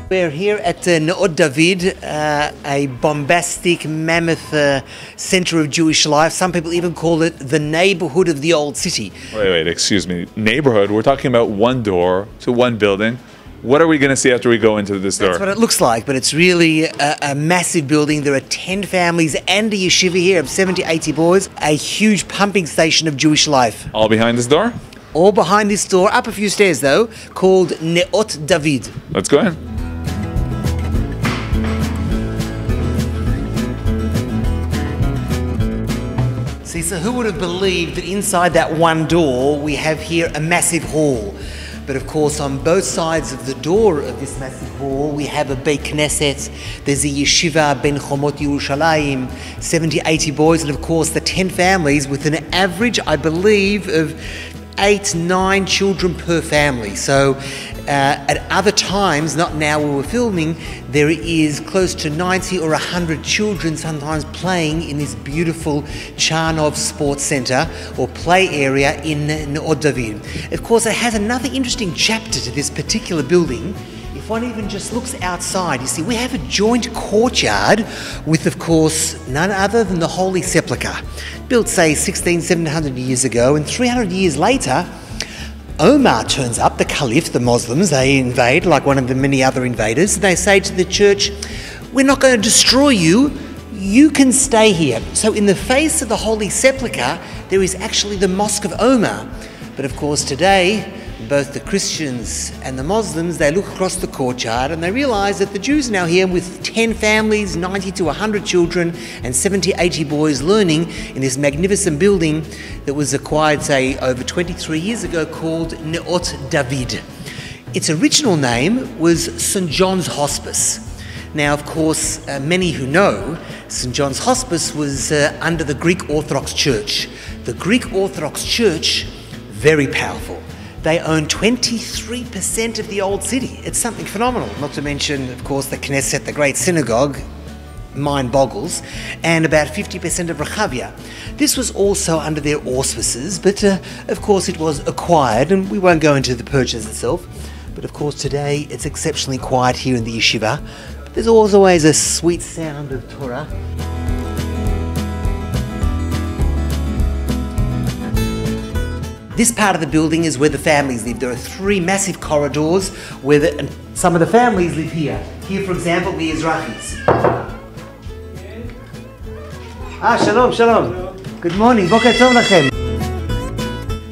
We're here at Ne'ot David, a bombastic, mammoth centre of Jewish life. Some people even call it the neighbourhood of the old city. Wait, excuse me. Neighborhood? We're talking about one door to one building. What are we going to see after we go into this door? That's what it looks like, but it's really a massive building. There are 10 families and a yeshiva here of 70, 80 boys. A huge pumping station of Jewish life. All behind this door? All behind this door, up a few stairs though, called Ne'ot David. Let's go in. See, so who would have believed that inside that one door we have here a massive hall? But of course, on both sides of the door of this massive hall, we have a Beit Knesset, there's a Yeshiva Ben Chomot Yerushalayim, 70, 80 boys, and of course the 10 families with an average, I believe, of 8, 9 children per family. So at other times, not now where we're filming, there is close to 90 or 100 children sometimes playing in this beautiful Charnov Sports Centre or play area in Ne'ot David. Of course, it has another interesting chapter to this particular building. If one even just looks outside, you see we have a joint courtyard with, of course, none other than the Holy Sepulchre. Built, say, 1700 years ago, and 300 years later, Omar turns up, the Caliph, the Muslims, they invade like one of the many other invaders. They say to the church, we're not going to destroy you, you can stay here. So in the face of the Holy Sepulchre, there is actually the Mosque of Omar. But of course today, both the Christians and the Muslims, they look across the courtyard and they realise that the Jews are now here with 10 families, 90 to 100 children and 70, 80 boys learning in this magnificent building that was acquired, say, over 23 years ago called Ne'ot David. Its original name was St. John's Hospice. Now, of course, many who know, St. John's Hospice was under the Greek Orthodox Church. The Greek Orthodox Church, very powerful. They own 23% of the old city. It's something phenomenal. Not to mention, of course, the Knesset, the great synagogue, mind boggles, and about 50% of Rehavia. This was also under their auspices, but of course it was acquired, and we won't go into the purchase itself. But of course today it's exceptionally quiet here in the yeshiva. But there's always a sweet sound of Torah. This part of the building is where the families live. There are 3 massive corridors where and some of the families live here. Here, for example, the Ezrachis. Shalom, shalom. Good morning. Boker tov lachem.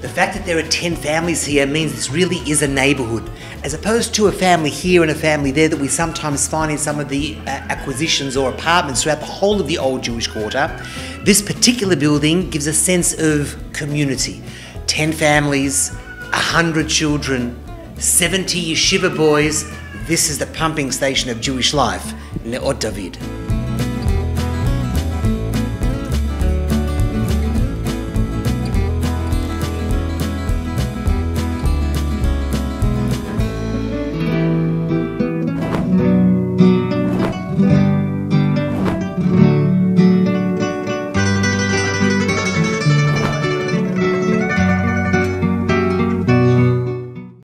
The fact that there are 10 families here means this really is a neighbourhood, as opposed to a family here and a family there that we sometimes find in some of the acquisitions or apartments throughout the whole of the old Jewish quarter. This particular building gives a sense of community. 10 families, 100 children, 70 yeshiva boys. This is the pumping station of Jewish life, Ne'ot David.